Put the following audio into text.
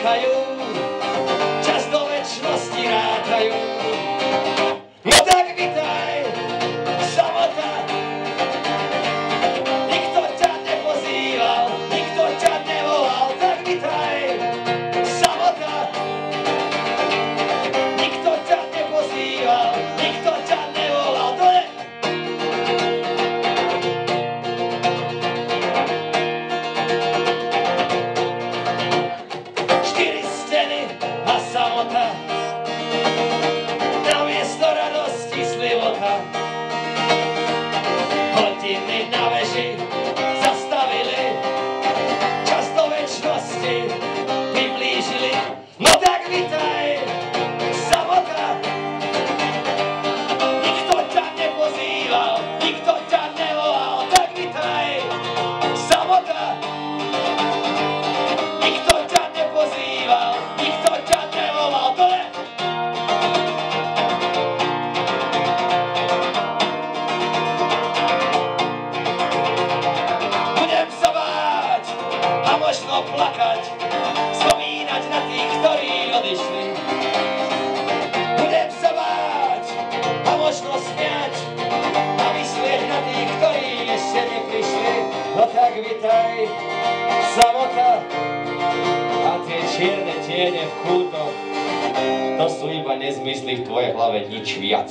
čakajú, čas do večnosti rátajú. No tak vitaj, samota, nikto ťa nepozýval, nikto ťa nevolal, tak vitaj, samota, nikto ťa nepozýval, nikto ťa nevolal, to je. A samota, namiesto radosti slivota. Hodiny na veži zastavili, čas do večnosti priblížili. No tak vitaj, samota, nikto ťa nepozýval, nikto ťa nevolal, tak vitaj, samota, nikto ťa nepozýval, nikto ťa nevolal, to je. Budem sa báť a možno plakať, spomínať na tých, ktorí odišli. Budem sa báť a možno smiať a myslieť na tých, ktorí ešte neprišli. No tak vitaj, samota, a tie čierne tiene v kútoch, to sú iba nezmysly v tvojej hlave, nič viac.